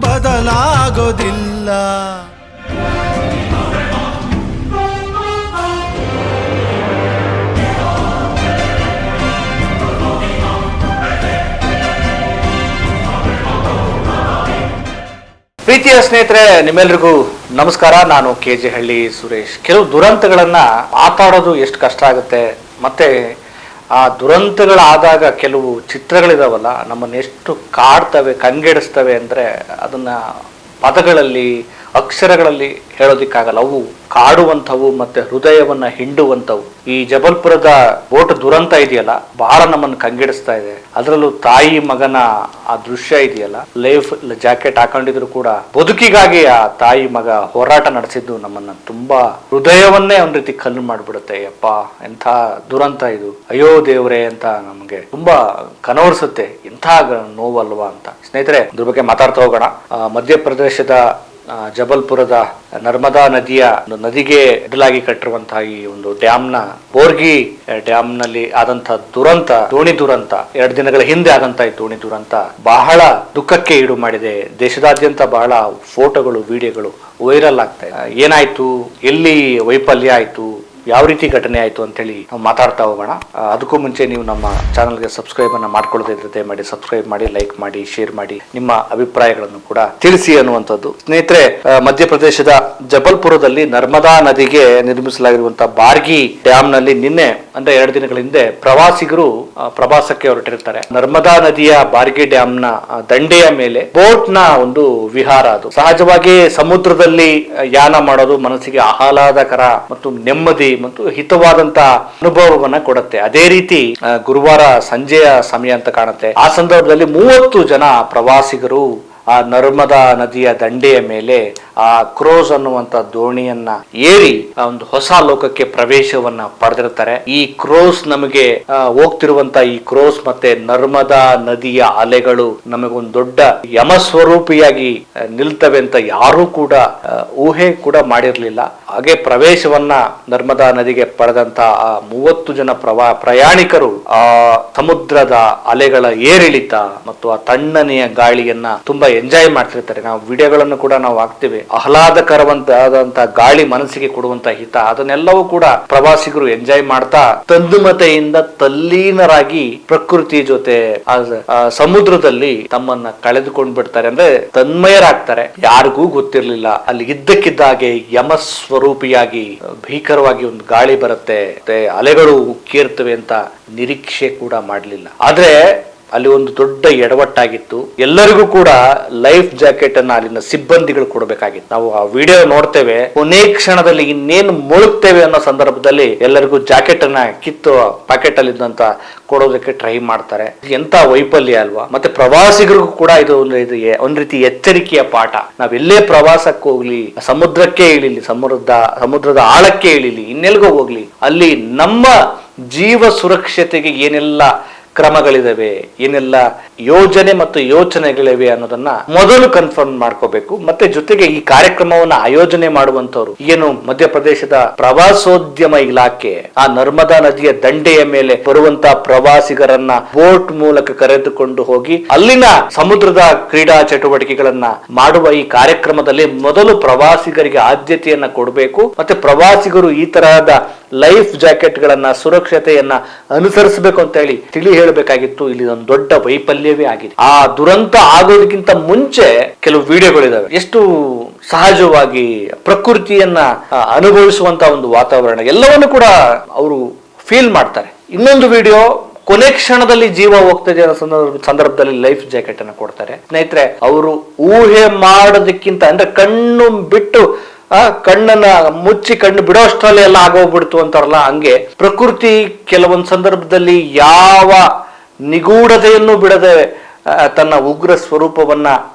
ಬದಲಾಗೋದಿಲ್ಲ. ಪ್ರೀತಿಯ ಸ್ನೇಹಿತರೆ, ನಿಮ್ಮೆಲ್ರಿಗೂ ನಮಸ್ಕಾರ. ನಾನು KJ ಹಳ್ಳಿ ಸುರೇಶ್. ಕೆಲವು ದುರಂತಗಳನ್ನ ಮಾತಾಡೋದು ಎಷ್ಟು ಕಷ್ಟ ಆಗುತ್ತೆ, ಮತ್ತೆ ಆ ದುರಂತಗಳಾದಾಗ ಕೆಲವು ಚಿತ್ರಗಳಿದಾವಲ್ಲ ನಮ್ಮನ್ನ ಎಷ್ಟು ಕಾಡ್ತವೆ, ಕಂಗೆಡಿಸ್ತವೆ ಅಂದ್ರೆ ಅದನ್ನ ಪದಗಳಲ್ಲಿ ಅಕ್ಷರಗಳಲ್ಲಿ ಹೇಳೋದಿಕ್ಕಾಗಲ್ಲ. ಅವು ಕಾಡುವಂಥವು ಮತ್ತೆ ಹೃದಯವನ್ನ ಹಿಂಡುವಂಥವು. ಈ ಜಬಲ್ಪುರದ ಬೋಟ್ ದುರಂತ ಇದೆಯಲ್ಲ, ಬಹಳ ನಮ್ಮನ್ನು ಕಂಗೆಡಿಸ್ತಾ ಇದೆ. ಅದರಲ್ಲೂ ತಾಯಿ ಮಗನ ಆ ದೃಶ್ಯ ಇದೆಯಲ್ಲ, ಲೈಫ್ ಜಾಕೆಟ್ ಹಾಕೊಂಡಿದ್ರು ಕೂಡ ಬದುಕಿಗಾಗಿ ಆ ತಾಯಿ ಮಗ ಹೋರಾಟ ನಡೆಸಿದ್ದು ನಮ್ಮನ್ನ ತುಂಬಾ ಹೃದಯವನ್ನೇ ಒಂದ್ ರೀತಿ ಕಲ್ಲು ಮಾಡ್ಬಿಡುತ್ತೆ. ಯಪ್ಪ, ಎಂಥ ದುರಂತ ಇದು, ಅಯ್ಯೋ ದೇವ್ರೆ ಅಂತ ನಮಗೆ ತುಂಬಾ ಕನವರಿಸುತ್ತೆ. ಇಂಥ ನೋವಲ್ವಾ ಅಂತ. ಸ್ನೇಹಿತರೆ, ಇದ್ರ ಬಗ್ಗೆ ಮಾತಾಡ್ತಾ ಹೋಗೋಣ. ಮಧ್ಯಪ್ರದೇಶದ ಜಬಲ್ಪುರದ ನರ್ಮದಾ ನದಿಗೆ ಅಡ್ಡಲಾಗಿ ಕಟ್ಟಿರುವಂತಹ ಈ ಒಂದು ಡ್ಯಾಮ್ನ ಬೋರ್ಗಿ ಡ್ಯಾಮ್ನಲ್ಲಿ ಆದಂತಹ ದುರಂತ, ದೋಣಿ ದುರಂತ, 2 ದಿನಗಳ ಹಿಂದೆ ಆದಂತಹ ಈ ದೋಣಿ ದುರಂತ ಬಹಳ ದುಃಖಕ್ಕೆ ಈಡು ಮಾಡಿದೆ. ದೇಶದಾದ್ಯಂತ ಬಹಳ ಫೋಟೋಗಳು, ವಿಡಿಯೋಗಳು ವೈರಲ್ ಆಗ್ತಾ ಇದೆ. ಏನಾಯ್ತು, ಎಲ್ಲಿ ವೈಫಲ್ಯ ಆಯ್ತು, ಯಾವ ರೀತಿ ಘಟನೆ ಆಯ್ತು ಅಂತ ಹೇಳಿ ನಾವು ಮಾತಾಡ್ತಾ ಹೋಗೋಣ. ಅದಕ್ಕೂ ಮುಂಚೆ ನೀವು ನಮ್ಮ ಚಾನಲ್ಗೆ ಸಬ್ಸ್ಕ್ರೈಬ್ ಅನ್ನ ಮಾಡ್ಕೊಳ್ಳೋದೇ ಇದ್ರೆ ದಯಮಾಡಿ ಸಬ್ಸ್ಕ್ರೈಬ್ ಮಾಡಿ, ಲೈಕ್ ಮಾಡಿ, ಶೇರ್ ಮಾಡಿ, ನಿಮ್ಮ ಅಭಿಪ್ರಾಯಗಳನ್ನು ಕೂಡ ತಿಳಿಸಿ ಅನ್ನುವಂಥದ್ದು. ಸ್ನೇಹಿತರೆ, ಮಧ್ಯಪ್ರದೇಶದ ಜಬಲ್ಪುರದಲ್ಲಿ ನರ್ಮದಾ ನದಿಗೆ ನಿರ್ಮಿಸಲಾಗಿರುವಂತಹ ಬಾರ್ಗಿ ಡ್ಯಾಮ್ ನಲ್ಲಿ ನಿನ್ನೆ ಅಂದ್ರೆ 2 ದಿನಗಳ ಹಿಂದೆ ಪ್ರವಾಸಿಗರು ಪ್ರವಾಸಕ್ಕೆ ಹೊರಟಿರ್ತಾರೆ. ನರ್ಮದಾ ನದಿಯ ಬಾರ್ಗಿ ಡ್ಯಾಮ್ ನ ದಂಡೆಯ ಮೇಲೆ ಬೋಟ್ ನ ಒಂದು ವಿಹಾರ. ಅದು ಸಹಜವಾಗಿ ಸಮುದ್ರದಲ್ಲಿ ಯಾನ ಮಾಡೋದು ಮನಸ್ಸಿಗೆ ಆಹ್ಲಾದಕರ ಮತ್ತು ನೆಮ್ಮದಿ ಮತ್ತು ಹಿತವಾದಂತ ಅನುಭವವನ್ನ ಕೊಡುತ್ತೆ. ಅದೇ ರೀತಿ ಗುರುವಾರ ಸಂಜೆಯ ಸಮಯ ಅಂತ ಕಾಣುತ್ತೆ. ಆ ಸಂದರ್ಭದಲ್ಲಿ 30 ಜನ ಪ್ರವಾಸಿಗರು ಆ ನರ್ಮದಾ ನದಿಯ ದಂಡೆಯ ಮೇಲೆ ಆ ಕ್ರೋಸ್ ಅನ್ನುವಂತ ದೋಣಿಯನ್ನ ಏರಿ ಆ ಒಂದು ಹೊಸ ಲೋಕಕ್ಕೆ ಪ್ರವೇಶವನ್ನ ಪಡೆದಿರ್ತಾರೆ. ಈ ಕ್ರೋಸ್ ನಮಗೆ ಹೋಗ್ತಿರುವಂತ ಈ ಕ್ರೋಸ್ ಮತ್ತೆ ನರ್ಮದಾ ನದಿಯ ಅಲೆಗಳು ನಮಗೊಂದು ದೊಡ್ಡ ಯಮಸ್ವರೂಪಿಯಾಗಿ ನಿಲ್ತವೆ ಅಂತ ಯಾರೂ ಕೂಡ ಊಹೆ ಕೂಡ ಮಾಡಿರ್ಲಿಲ್ಲ. ಹಾಗೆ ಪ್ರವೇಶವನ್ನ ನರ್ಮದಾ ನದಿಗೆ ಪಡೆದಂತ ಆ 30 ಜನ ಪ್ರಯಾಣಿಕರು ಆ ಸಮುದ್ರದ ಅಲೆಗಳ ಏರಿಳಿತ ಮತ್ತು ಆ ತಣ್ಣನೆಯ ಗಾಳಿಯನ್ನ ತುಂಬಾ ಎಂಜಾಯ್ ಮಾಡ್ತಿರ್ತಾರೆ. ನಾವು ವಿಡಿಯೋಗಳನ್ನು ಕೂಡ ನಾವು ಹಾಕ್ತೇವೆ. ಆಹ್ಲಾದಕರವಂತಾದಂತ ಗಾಳಿ ಮನಸ್ಸಿಗೆ ಕೊಡುವಂತ ಹಿತ, ಅದನ್ನೆಲ್ಲವೂ ಕೂಡ ಪ್ರವಾಸಿಗರು ಎಂಜಾಯ್ ಮಾಡ್ತಾ ತಂದುಮತೆಯಿಂದ ತಲ್ಲೀನರಾಗಿ ಪ್ರಕೃತಿ ಜೊತೆ ಸಮುದ್ರದಲ್ಲಿ ತಮ್ಮನ್ನ ಕಳೆದುಕೊಂಡು ಬಿಡ್ತಾರೆ. ಅಂದ್ರೆ ತನ್ಮಯರಾಗ್ತಾರೆ. ಯಾರಿಗೂ ಗೊತ್ತಿರ್ಲಿಲ್ಲ, ಅಲ್ಲಿ ಇದ್ದಕ್ಕಿದ್ದಾಗೆ ಯಮಸ್ವರೂಪಿಯಾಗಿ ಭೀಕರವಾಗಿ ಒಂದು ಗಾಳಿ ಬರುತ್ತೆ, ಅಲೆಗಳು ಉಕ್ಕೇರ್ತವೆ ಅಂತ ನಿರೀಕ್ಷೆ ಕೂಡ ಮಾಡಲಿಲ್ಲ. ಆದ್ರೆ ಅಲ್ಲಿ ಒಂದು ದೊಡ್ಡ ಎಡವಟ್ಟಾಗಿತ್ತು. ಎಲ್ಲರಿಗೂ ಕೂಡ ಲೈಫ್ ಜಾಕೆಟ್ ಅನ್ನ ಅಲ್ಲಿನ ಸಿಬ್ಬಂದಿಗಳು ಕೊಡಬೇಕಾಗಿತ್ತು. ನಾವು ಆ ವಿಡಿಯೋ ನೋಡ್ತೇವೆ, ಕೊನೆ ಕ್ಷಣದಲ್ಲಿ ಇನ್ನೇನು ಮುಳುಗ್ತೇವೆ ಅನ್ನೋ ಸಂದರ್ಭದಲ್ಲಿ ಎಲ್ಲರಿಗೂ ಜಾಕೆಟ್ ಅನ್ನ ಕಿತ್ತು ಪ್ಯಾಕೆಟ್ ಅಲ್ಲಿ ಇದ್ದಂತ ಕೊಡೋದಕ್ಕೆ ಟ್ರೈ ಮಾಡ್ತಾರೆ. ಎಂತ ವೈಫಲ್ಯ ಅಲ್ವಾ. ಮತ್ತೆ ಪ್ರವಾಸಿಗರಿಗೂ ಕೂಡ ಇದು ಒಂದ್ ರೀತಿ ಎಚ್ಚರಿಕೆಯ ಪಾಠ. ನಾವೆಲ್ಲೇ ಪ್ರವಾಸಕ್ಕೆ ಹೋಗ್ಲಿ, ಸಮುದ್ರಕ್ಕೆ ಇಳಿಲಿ, ಸಮುದ್ರದ ಆಳಕ್ಕೆ ಇಳಿಲಿ, ಇನ್ನೆಲ್ಗೋ ಹೋಗ್ಲಿ, ಅಲ್ಲಿ ನಮ್ಮ ಜೀವ ಸುರಕ್ಷತೆಗೆ ಏನೆಲ್ಲ ಕ್ರಮಗಳಿದಾವೆ, ಏನೆಲ್ಲ ಯೋಜನೆ ಮತ್ತು ಯೋಚನೆಗಳಿವೆ ಅನ್ನೋದನ್ನ ಮೊದಲು ಕನ್ಫರ್ಮ್ ಮಾಡ್ಕೋಬೇಕು. ಮತ್ತೆ ಜೊತೆಗೆ ಈ ಕಾರ್ಯಕ್ರಮವನ್ನ ಆಯೋಜನೆ ಮಾಡುವಂತವ್ರು ಏನು ಮಧ್ಯಪ್ರದೇಶದ ಪ್ರವಾಸೋದ್ಯಮ ಇಲಾಖೆ ಆ ನರ್ಮದಾ ನದಿಯ ದಂಡೆಯ ಮೇಲೆ ಬರುವಂತಹ ಪ್ರವಾಸಿಗರನ್ನ ಬೋಟ್ ಮೂಲಕ ಕರೆದುಕೊಂಡು ಹೋಗಿ ಅಲ್ಲಿನ ಸಮುದ್ರದ ಕ್ರೀಡಾ ಚಟುವಟಿಕೆಗಳನ್ನ ಮಾಡುವ ಈ ಕಾರ್ಯಕ್ರಮದಲ್ಲಿ ಮೊದಲು ಪ್ರವಾಸಿಗರಿಗೆ ಆದ್ಯತೆಯನ್ನ ಕೊಡಬೇಕು. ಮತ್ತೆ ಪ್ರವಾಸಿಗರು ಈ ತರಹದ ಲೈಫ್ ಜಾಕೆಟ್ ಗಳನ್ನ, ಸುರಕ್ಷತೆಯನ್ನ ಅನುಸರಿಸಬೇಕು ಅಂತ ಹೇಳಿ ತಿಳಿ ಹೇಳಬೇಕಾಗಿತ್ತು. ಇಲ್ಲಿ ಒಂದು ದೊಡ್ಡ ವೈಫಲ್ಯವೇ ಆಗಿದೆ. ಆ ದುರಂತ ಆಗೋದಕ್ಕಿಂತ ಮುಂಚೆ ಕೆಲವು ವಿಡಿಯೋಗಳಿದಾವೆ. ಎಷ್ಟು ಸಹಜವಾಗಿ ಪ್ರಕೃತಿಯನ್ನ ಅನುಭವಿಸುವಂತ ಒಂದು ವಾತಾವರಣ ಎಲ್ಲವನ್ನು ಕೂಡ ಅವರು ಫೀಲ್ ಮಾಡ್ತಾರೆ. ಇನ್ನೊಂದು ವಿಡಿಯೋ ಕೊನೆ ಕ್ಷಣದಲ್ಲಿ ಜೀವ ಹೋಗ್ತದೆ ಅನ್ನೋ ಸಂದರ್ಭದಲ್ಲಿ ಲೈಫ್ ಜಾಕೆಟ್ ಅನ್ನ ಕೊಡ್ತಾರೆ. ಸ್ನೇಹಿತರೆ, ಅವರು ಊಹೆ ಮಾಡೋದಕ್ಕಿಂತ ಅಂದ್ರೆ ಕಣ್ಣು ಬಿಟ್ಟು ಕಣ್ಣನ್ನ ಮುಚ್ಚಿ ಕಣ್ಣು ಬಿಡೋ ಅಷ್ಟರಲ್ಲಿ ಎಲ್ಲ ಆಗೋಗ್ಬಿಡ್ತು ಅಂತಾರಲ್ಲ, ಹಂಗೆ ಪ್ರಕೃತಿ ಕೆಲವೊಂದು ಸಂದರ್ಭದಲ್ಲಿ ಯಾವ ನಿಗೂಢತೆಯನ್ನು ಬಿಡದೆ ತನ್ನ ಉಗ್ರ ಸ್ವರೂಪವನ್ನ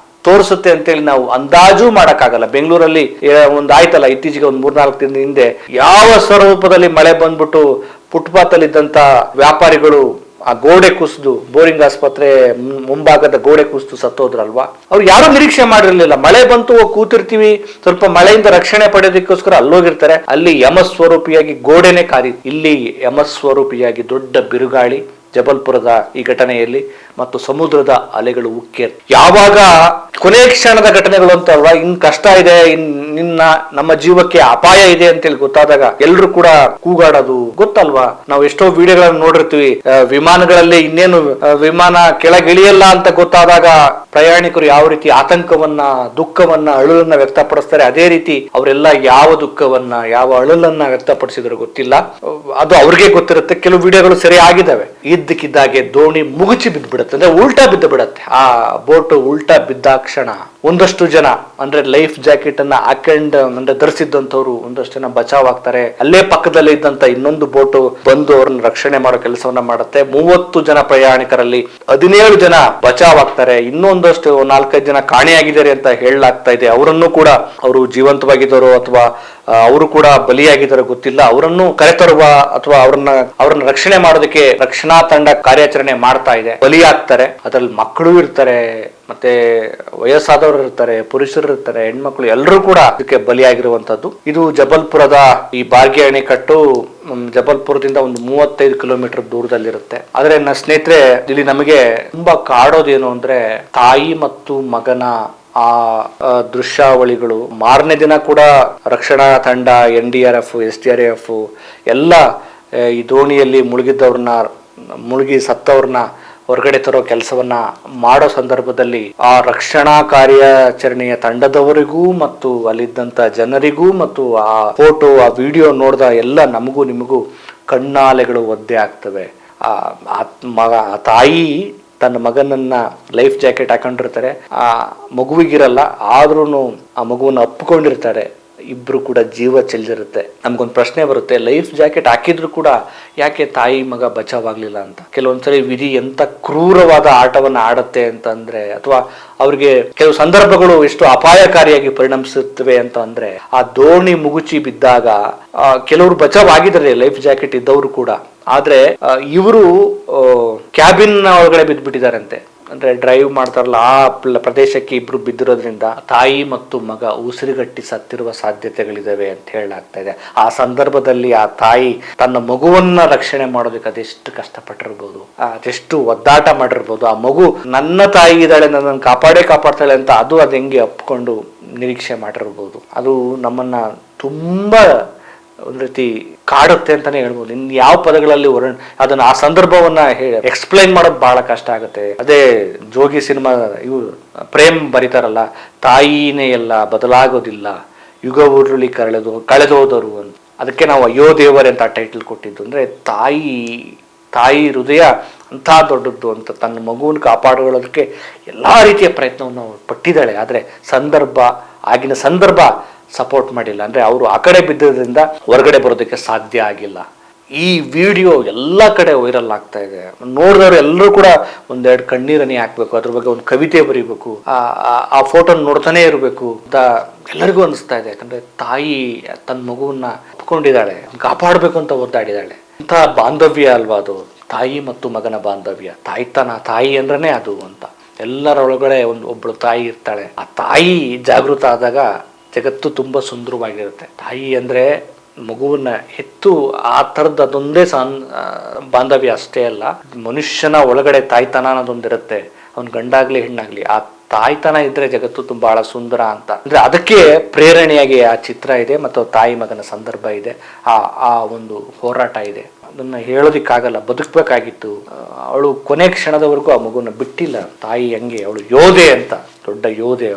ತೋರಿಸುತ್ತೆ ಅಂತೇಳಿ ನಾವು ಅಂದಾಜು ಮಾಡಕ್ಕಾಗಲ್ಲ. ಬೆಂಗಳೂರಲ್ಲಿ ಒಂದು ಆಯ್ತಲ್ಲ, ಇತ್ತೀಚೆಗೆ ಒಂದು 3-4 ದಿನದ ಹಿಂದೆ ಯಾವ ಸ್ವರೂಪದಲ್ಲಿ ಮಳೆ ಬಂದ್ಬಿಟ್ಟು ಫುಟ್ಪಾತ್ ಅಲ್ಲಿ ಇದ್ದಂತ ವ್ಯಾಪಾರಿಗಳು ಆ ಗೋಡೆ ಕುಸಿದು, ಬೋರಿಂಗ್ ಆಸ್ಪತ್ರೆ ಮುಂಭಾಗದ ಗೋಡೆ ಕುಸಿದು ಸತ್ತೋದ್ರಲ್ವಾ. ಅವ್ರು ಯಾರು ನಿರೀಕ್ಷೆ ಮಾಡಿರ್ಲಿಲ್ಲ. ಮಳೆ ಬಂತು, ಕೂತಿರ್ತೀವಿ, ಸ್ವಲ್ಪ ಮಳೆಯಿಂದ ರಕ್ಷಣೆ ಪಡೆಯೋದಕ್ಕೋಸ್ಕರ ಅಲ್ಲೋಗಿರ್ತಾರೆ. ಅಲ್ಲಿ ಯಮಸ್ವರೂಪಿಯಾಗಿ ಗೋಡೆನೆ ಕಾದಿ, ಇಲ್ಲಿ ಯಮಸ್ವರೂಪಿಯಾಗಿ ದೊಡ್ಡ ಬಿರುಗಾಳಿ ಜಬಲ್ಪುರದ ಈ ಘಟನೆಯಲ್ಲಿ ಮತ್ತು ಸಮುದ್ರದ ಅಲೆಗಳು ಉಕ್ಕೇರ್ ಯಾವಾಗ ಕೊನೆ ಕ್ಷಣದ ಘಟನೆಗಳು ಅಂತ ಅಲ್ವಾ, ಇನ್ ಕಷ್ಟ ಇದೆ, ನಿನ್ನ ನಮ್ಮ ಜೀವಕ್ಕೆ ಅಪಾಯ ಇದೆ ಅಂತೇಳಿ ಗೊತ್ತಾದಾಗ ಎಲ್ಲರೂ ಕೂಡ ಕೂಗಾಡೋದು ಗೊತ್ತಲ್ವಾ. ನಾವು ಎಷ್ಟೋ ವಿಡಿಯೋಗಳನ್ನು ನೋಡಿರ್ತೀವಿ, ವಿಮಾನಗಳಲ್ಲಿ ಇನ್ನೇನು ವಿಮಾನ ಕೆಳಗಿಳಿಯಲ್ಲ ಅಂತ ಗೊತ್ತಾದಾಗ ಪ್ರಯಾಣಿಕರು ಯಾವ ರೀತಿ ಆತಂಕವನ್ನ, ದುಃಖವನ್ನ, ಅಳುಲನ್ನ ವ್ಯಕ್ತಪಡಿಸ್ತಾರೆ. ಅದೇ ರೀತಿ ಅವರೆಲ್ಲ ಯಾವ ದುಃಖವನ್ನ, ಯಾವ ಅಳುಲನ್ನ ವ್ಯಕ್ತಪಡಿಸಿದ್ರು ಗೊತ್ತಿಲ್ಲ, ಅದು ಅವ್ರಿಗೆ ಗೊತ್ತಿರುತ್ತೆ. ಕೆಲವು ವಿಡಿಯೋಗಳು ಸರಿ ಆಗಿದ್ದಾವೆ. ಇದ್ದಕ್ಕಿದ್ದಾಗೆ ದೋಣಿ ಮುಗುಚಿ ಬಿದ್ದುಬಿಡುತ್ತೆ, ಅಂದ್ರೆ ಉಲ್ಟಾ ಬಿದ್ದು ಬಿಡುತ್ತೆ. ಆ ಬೋಟ್ ಉಲ್ಟಾ ಬಿದ್ದಾಕ್ಷಣ ಒಂದಷ್ಟು ಜನ ಅಂದ್ರೆ ಲೈಫ್ ಜಾಕೆಟ್ ಅನ್ನ ಹಾಕೊಂಡು ಅಂದ್ರೆ ಧರಿಸಿದ್ದಂಥವ್ರು ಒಂದಷ್ಟು ಜನ ಬಚಾವ್ ಆಗ್ತಾರೆ. ಅಲ್ಲೇ ಪಕ್ಕದಲ್ಲಿ ಇದ್ದಂತ ಇನ್ನೊಂದು ಬೋಟ್ ಬಂದು ಅವ್ರನ್ನ ರಕ್ಷಣೆ ಮಾಡೋ ಕೆಲಸವನ್ನ ಮಾಡುತ್ತೆ. 30 ಜನ ಪ್ರಯಾಣಿಕರಲ್ಲಿ 17 ಜನ ಬಚಾವ್ ಆಗ್ತಾರೆ. ಇನ್ನೊಂದಷ್ಟು 4-5 ಜನ ಕಾಣೆಯಾಗಿದ್ದಾರೆ ಅಂತ ಹೇಳಲಾಗ್ತಾ ಇದೆ. ಅವರನ್ನು ಕೂಡ ಅವರು ಜೀವಂತವಾಗಿದ್ದಾರೋ ಅಥವಾ ಅವರು ಕೂಡ ಬಲಿಯಾಗಿದ್ದಾರೋ ಗೊತ್ತಿಲ್ಲ. ಅವರನ್ನು ಕರೆತರುವ ಅಥವಾ ಅವ್ರನ್ನ ರಕ್ಷಣೆ ಮಾಡೋದಕ್ಕೆ ರಕ್ಷಣಾ ತಂಡ ಕಾರ್ಯಾಚರಣೆ ಮಾಡ್ತಾ ಇದೆ. ಬಲಿಯಾಗ್ತಾರೆ. ಅದರಲ್ಲಿ ಮಕ್ಕಳು ಇರ್ತಾರೆ, ಮತ್ತೆ ವಯಸ್ಸಾದವರು ಇರ್ತಾರೆ, ಪುರುಷರು ಇರ್ತಾರೆ, ಹೆಣ್ಮಕ್ಳು ಎಲ್ಲರೂ ಕೂಡ ಇದಕ್ಕೆ ಬಲಿಯಾಗಿರುವಂತದ್ದು. ಇದು ಜಬಲ್ಪುರದ ಈ ಬಾರ್ಗೆ ಅಣೆಕಟ್ಟು ಜಬಲ್ಪುರದಿಂದ ಒಂದು 35 ಕಿಲೋಮೀಟರ್ ದೂರದಲ್ಲಿರುತ್ತೆ. ಆದ್ರೆ ನನ್ನ ಸ್ನೇಹಿತರೆ, ಇಲ್ಲಿ ನಮಗೆ ತುಂಬಾ ಕಾಡೋದೇನು ಅಂದ್ರೆ ತಾಯಿ ಮತ್ತು ಮಗನ ಆ ದೃಶ್ಯಾವಳಿಗಳು. ಮಾರನೇ ದಿನ ಕೂಡ ರಕ್ಷಣಾ ತಂಡ, NDRF, SDRF ಎಲ್ಲ ಈ ದೋಣಿಯಲ್ಲಿ ಮುಳುಗಿ ಸತ್ತವ್ರನ್ನ ಹೊರಗಡೆ ತರೋ ಕೆಲಸವನ್ನ ಮಾಡೋ ಸಂದರ್ಭದಲ್ಲಿ ಆ ರಕ್ಷಣಾ ಕಾರ್ಯಾಚರಣೆಯ ತಂಡದವರಿಗೂ ಮತ್ತು ಅಲ್ಲಿದ್ದಂತ ಜನರಿಗೂ ಮತ್ತು ಆ ಫೋಟೋ, ಆ ವಿಡಿಯೋ ನೋಡಿದ ಎಲ್ಲ ನಮಗೂ ನಿಮಗೂ ಕಣ್ಣಾಲೆಗಳು ಒದ್ದೆ ಆಗ್ತವೆ. ಆ ತಾಯಿ ತನ್ನ ಮಗನನ್ನ ಲೈಫ್ ಜಾಕೆಟ್ ಹಾಕೊಂಡಿರ್ತಾರೆ, ಆ ಮಗುವಿಗಿರಲ್ಲ, ಆದ್ರೂ ಆ ಮಗುವನ್ನ ಅಪ್ಪಿಕೊಂಡಿರ್ತಾರೆ. ಇಬ್ರು ಕೂಡ ಜೀವ ಚೆಲ್ಲಿರುತ್ತೆ. ನಮ್ಗೊಂದು ಪ್ರಶ್ನೆ ಬರುತ್ತೆ, ಲೈಫ್ ಜಾಕೆಟ್ ಹಾಕಿದ್ರು ಕೂಡ ಯಾಕೆ ತಾಯಿ ಮಗ ಬಚಾವಾಗ್ಲಿಲ್ಲ ಅಂತ. ಕೆಲವೊಂದ್ಸರಿ ವಿಧಿ ಎಂತ ಕ್ರೂರವಾದ ಆಟವನ್ನ ಆಡತ್ತೆ ಅಂತಂದ್ರೆ, ಅಥವಾ ಅವ್ರಿಗೆ ಕೆಲವು ಸಂದರ್ಭಗಳು ಎಷ್ಟು ಅಪಾಯಕಾರಿಯಾಗಿ ಪರಿಣಮಿಸುತ್ತವೆ ಅಂತ ಅಂದ್ರೆ, ಆ ದೋಣಿ ಮುಗುಚಿ ಬಿದ್ದಾಗ ಕೆಲವರು ಬಚಾವಾಗಿದ್ದಾರೆ ಲೈಫ್ ಜಾಕೆಟ್ ಇದ್ದವರು ಕೂಡ. ಆದ್ರೆ ಇವರು ಕ್ಯಾಬಿನ್ ಒಳಗಡೆ ಬಿದ್ದ್ಬಿಟ್ಟಿದಾರಂತೆ. ಅಂದ್ರೆ ಡ್ರೈವ್ ಮಾಡ್ತಾರಲ್ಲ ಆ ಪ್ರದೇಶಕ್ಕೆ ಇಬ್ರು ಬಿದ್ದಿರೋದ್ರಿಂದ ತಾಯಿ ಮತ್ತು ಮಗ ಉಸಿರುಗಟ್ಟಿ ಸತ್ತಿರುವ ಸಾಧ್ಯತೆಗಳಿದಾವೆ ಅಂತ ಹೇಳಲಾಗ್ತಾ ಇದೆ. ಆ ಸಂದರ್ಭದಲ್ಲಿ ಆ ತಾಯಿ ತನ್ನ ಮಗುವನ್ನ ರಕ್ಷಣೆ ಮಾಡೋದಕ್ಕೆ ಅದೆಷ್ಟು ಕಷ್ಟಪಟ್ಟಿರ್ಬೋದು, ಅದೆಷ್ಟು ಒದ್ದಾಟ ಮಾಡಿರ್ಬೋದು. ಆ ಮಗು ನನ್ನ ತಾಯಿ ಇದ್ದಾಳೆ, ನನ್ನನ್ನು ಕಾಪಾಡ್ತಾಳೆ ಅಂತ ಅದು ಹೆಂಗೆ ಅಪ್ಕೊಂಡು ನಿರೀಕ್ಷೆ ಮಾಡಿರ್ಬೋದು. ಅದು ನಮ್ಮನ್ನ ತುಂಬಾ ಒಂದ್ ರೀತಿ ಕಾಡುತ್ತೆ ಅಂತಾನೆ ಹೇಳ್ಬೋದು. ಇನ್ ಯಾವ ಪದಗಳಲ್ಲಿ ಅದನ್ನ ಆ ಸಂದರ್ಭವನ್ನ ಎಕ್ಸ್ಪ್ಲೈನ್ ಮಾಡೋದು ಬಹಳ ಕಷ್ಟ ಆಗುತ್ತೆ. ಅದೇ ಜೋಗಿ ಸಿನಿಮಾ ಇವು ಪ್ರೇಮ್ ಬರೀತಾರಲ್ಲ, ತಾಯಿನೇ ಎಲ್ಲ ಬದಲಾಗೋದಿಲ್ಲ, ಯುಗ ಉರುಳಿ ಕಳೆದೋದರು ಅಂತ. ಅದಕ್ಕೆ ನಾವು ಅಯ್ಯೋ ದೇವರೇ ಅಂತ ಟೈಟಲ್ ಕೊಟ್ಟಿದ್ದು. ಅಂದ್ರೆ ತಾಯಿ ಹೃದಯ ಅಂತ ದೊಡ್ಡದ್ದು ಅಂತ, ತನ್ನ ಮಗುವನ್ನು ಕಾಪಾಡಿಕೊಳ್ಳೋದಕ್ಕೆ ಎಲ್ಲಾ ರೀತಿಯ ಪ್ರಯತ್ನವನ್ನು ಪಟ್ಟಿದ್ದಾಳೆ. ಆದ್ರೆ ಆಗಿನ ಸಂದರ್ಭ ಸಪೋರ್ಟ್ ಮಾಡಿಲ್ಲ. ಅಂದ್ರೆ ಅವರು ಆ ಕಡೆ ಬಿದ್ದದ್ರಿಂದ ಹೊರಗಡೆ ಬರೋದಕ್ಕೆ ಸಾಧ್ಯ ಆಗಿಲ್ಲ. ಈ ವಿಡಿಯೋ ಎಲ್ಲ ಕಡೆ ವೈರಲ್ ಆಗ್ತಾ ಇದೆ. ನೋಡಿದವರು ಎಲ್ಲರೂ ಕೂಡ ಒಂದೆರಡು ಕಣ್ಣೀರನ್ನೇ ಹಾಕ್ಬೇಕು, ಅದ್ರ ಬಗ್ಗೆ ಒಂದು ಕವಿತೆ ಬರೀಬೇಕು, ಆ ಫೋಟೋ ನೋಡ್ತಾನೆ ಇರಬೇಕು ಅಂತ ಎಲ್ಲರಿಗೂ ಅನಿಸ್ತಾ ಇದೆ. ಯಾಕಂದ್ರೆ ತಾಯಿ ತನ್ನ ಮಗುವನ್ನ ಒಪ್ಕೊಂಡಿದ್ದಾಳೆ, ಕಾಪಾಡಬೇಕು ಅಂತ ಒದ್ದಾಡಿದಾಳೆ. ಇಂಥ ಬಾಂಧವ್ಯ ಅಲ್ವಾ ಅದು, ತಾಯಿ ಮತ್ತು ಮಗನ ಬಾಂಧವ್ಯ. ತಾಯಿ ಅಂದ್ರನೇ ಅದು ಅಂತ. ಎಲ್ಲರೊಳಗಡೆ ಒಬ್ಬಳು ತಾಯಿ ಇರ್ತಾಳೆ. ಆ ತಾಯಿ ಜಾಗೃತ ಆದಾಗ ಜಗತ್ತು ತುಂಬಾ ಸುಂದರವಾಗಿರುತ್ತೆ. ತಾಯಿ ಅಂದ್ರೆ ಮಗುವನ್ನ ಹೆತ್ತು ಆ ಥರದ್ದು ಅದೊಂದೇ ಬಾಂಧವ್ಯ ಅಷ್ಟೇ ಅಲ್ಲ, ಮನುಷ್ಯನ ಒಳಗಡೆ ತಾಯ್ತನ ಅನ್ನೋದೊಂದಿರುತ್ತೆ. ಅವ್ನ ಗಂಡಾಗ್ಲಿ ಹೆಣ್ಣಾಗ್ಲಿ, ಆ ತಾಯ್ತನ ಇದ್ರೆ ಜಗತ್ತು ಬಹಳ ಸುಂದರ ಅಂತ. ಅಂದ್ರೆ ಅದಕ್ಕೆ ಪ್ರೇರಣೆಯಾಗಿ ಆ ಚಿತ್ರ ಇದೆ ಮತ್ತು ತಾಯಿ ಮಗನ ಸಂದರ್ಭ ಇದೆ, ಆ ಒಂದು ಹೋರಾಟ ಇದೆ. ಅದನ್ನ ಹೇಳೋದಿಕ್ಕಾಗಲ್ಲ, ಬದುಕಬೇಕಾಗಿತ್ತು. ಅವಳು ಕೊನೆ ಕ್ಷಣದವರೆಗೂ ಆ ಮಗುನ ಬಿಟ್ಟಿಲ್ಲ. ತಾಯಿ ಹಂಗೆ, ಅವಳು ಯೋಧೆ ಅಂತ, ದೊಡ್ಡ ಯೋಧೆ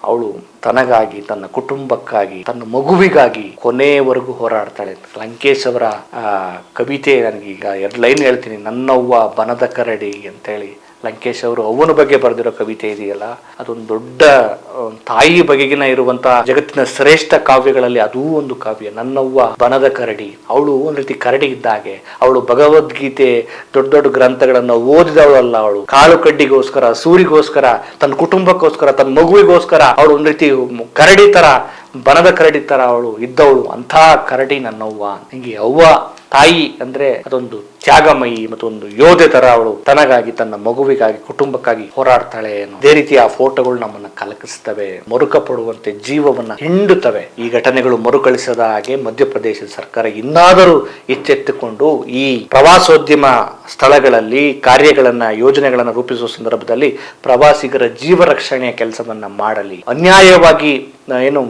ಅವಳು ತನಗಾಗಿ, ತನ್ನ ಕುಟುಂಬಕ್ಕಾಗಿ, ತನ್ನ ಮಗುವಿಗಾಗಿ ಕೊನೆವರೆಗೂ ಹೋರಾಡ್ತಾಳೆ. ಲಂಕೇಶ್ ಅವರ ಕವಿತೆ, ನನಗೀಗ 2 ಲೈನ್ ಹೇಳ್ತೀನಿ. ನನ್ನವ್ವ ಬನದ ಕರಡಿ ಅಂತೇಳಿ ಲಂಕೇಶ್ ಅವರು ಅವನ ಬಗ್ಗೆ ಬರೆದಿರೋ ಕವಿತೆ ಇದೆಯಲ್ಲ, ಅದೊಂದು ದೊಡ್ಡ ತಾಯಿ ಬಗೆಗಿನ ಇರುವಂತಹ ಜಗತ್ತಿನ ಶ್ರೇಷ್ಠ ಕಾವ್ಯಗಳಲ್ಲಿ ಅದೂ ಒಂದು ಕಾವ್ಯ. ನನ್ನವ್ವ ಬನದ ಕರಡಿ. ಅವಳು ಒಂದ್ ರೀತಿ ಕರಡಿ ಇದ್ದಾಗೆ. ಅವಳು ಭಗವದ್ಗೀತೆ ದೊಡ್ಡ ದೊಡ್ಡ ಗ್ರಂಥಗಳನ್ನ ಓದಿದವಳಲ್ಲ. ಅವಳು ಕಾಳು ಕಡ್ಡಿಗೋಸ್ಕರ, ಸೂರಿಗೋಸ್ಕರ, ತನ್ನ ಕುಟುಂಬಕ್ಕೋಸ್ಕರ, ತನ್ನ ಮಗುವಿಗೋಸ್ಕರ ಅವಳು ಒಂದ್ ರೀತಿ ಕರಡಿ ತರ, ಬನದ ಕರಡಿ ತರ ಅವಳು ಇದ್ದವಳು. ಅಂಥ ಕರಡಿ ನನ್ನವ್ವ. ಹಿಂಗೆ ಅವ್ವ ತಾಯಿ ಅಂದ್ರೆ ಅದೊಂದು ತ್ಯಾಗಮಯಿ ಮತ್ತು ಒಂದು ಯೋಧೆ ತರ ಅವಳು ತನಗಾಗಿ, ತನ್ನ ಮಗುವಿಗಾಗಿ, ಕುಟುಂಬಕ್ಕಾಗಿ ಹೋರಾಡ್ತಾಳೆ ಅನ್ನೋ ಅದೇ ರೀತಿ ಆ ಫೋಟೋಗಳು ನಮ್ಮನ್ನ ಕಲಕಿಸ್ತವೆ, ಮರುಕ ಪಡುವಂತೆ ಜೀವವನ್ನ ಹಿಂಡುತ್ತವೆ. ಈ ಘಟನೆಗಳು ಮರುಕಳಿಸದ ಹಾಗೆ ಮಧ್ಯಪ್ರದೇಶದ ಸರ್ಕಾರ ಇನ್ನಾದರೂ ಎಚ್ಚೆತ್ತುಕೊಂಡು ಈ ಪ್ರವಾಸೋದ್ಯಮ ಸ್ಥಳಗಳಲ್ಲಿ ಕಾರ್ಯಗಳನ್ನ, ಯೋಜನೆಗಳನ್ನ ರೂಪಿಸುವ ಸಂದರ್ಭದಲ್ಲಿ ಪ್ರವಾಸಿಗರ ಜೀವ ರಕ್ಷಣೆಯ ಕೆಲಸವನ್ನ ಮಾಡಲಿ. ಅನ್ಯಾಯವಾಗಿ ಏನು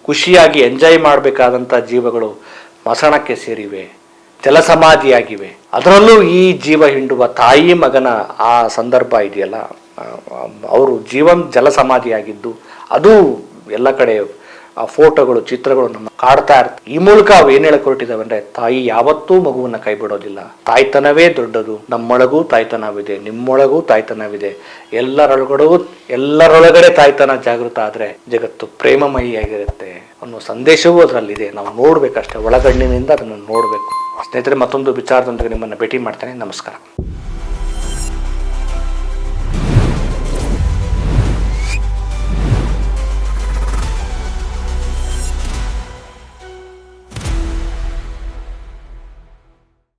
ಖುಷಿಯಾಗಿ ಎಂಜಾಯ್ ಮಾಡಬೇಕಾದಂತ ಜೀವಗಳು ಮಸಣಕ್ಕೆ ಸೇರಿವೆ, ಜಲಸಮಾಧಿಯಾಗಿವೆ. ಅದರಲ್ಲೂ ಈ ಜೀವ ಹಿಂಡುವ ತಾಯಿ ಮಗನ ಆ ಸಂದರ್ಭ ಇದೆಯಲ್ಲ, ಅವರು ಜಲಸಮಾಧಿಯಾಗಿದ್ದು ಅದು ಎಲ್ಲ ಕಡೆ ಆ ಫೋಟೋಗಳು, ಚಿತ್ರಗಳು ನಮ್ಮ ಕಾಡ್ತಾ ಇರ್ತವೆ. ಈ ಮೂಲಕ ಅವು ಏನ್ ಹೇಳಕ್ ಹೊರಟಿದಾವೆ ಅಂದ್ರೆ, ತಾಯಿ ಯಾವತ್ತೂ ಮಗುವನ್ನ ಕೈ ಬಿಡೋದಿಲ್ಲ. ತಾಯ್ತನವೇ ದೊಡ್ಡದು. ನಮ್ಮೊಳಗೂ ತಾಯ್ತನವಿದೆ, ನಿಮ್ಮೊಳಗೂ ತಾಯ್ತನವಿದೆ. ಎಲ್ಲರೊಳಗಡೆ ತಾಯ್ತನ ಜಾಗೃತ ಆದ್ರೆ ಜಗತ್ತು ಪ್ರೇಮಮಯಿಯಾಗಿರುತ್ತೆ ಅನ್ನೋ ಸಂದೇಶವೂ ಅದರಲ್ಲಿದೆ. ನಾವು ನೋಡ್ಬೇಕಷ್ಟೇ, ಒಳಗಣ್ಣಿನಿಂದ ಅದನ್ನು ನೋಡ್ಬೇಕು. ಸ್ನೇಹಿತರೆ, ಮತ್ತೊಂದು ವಿಚಾರದೊಂದಿಗೆ ನಿಮ್ಮನ್ನ ಭೇಟಿ ಮಾಡ್ತೇನೆ. ನಮಸ್ಕಾರ.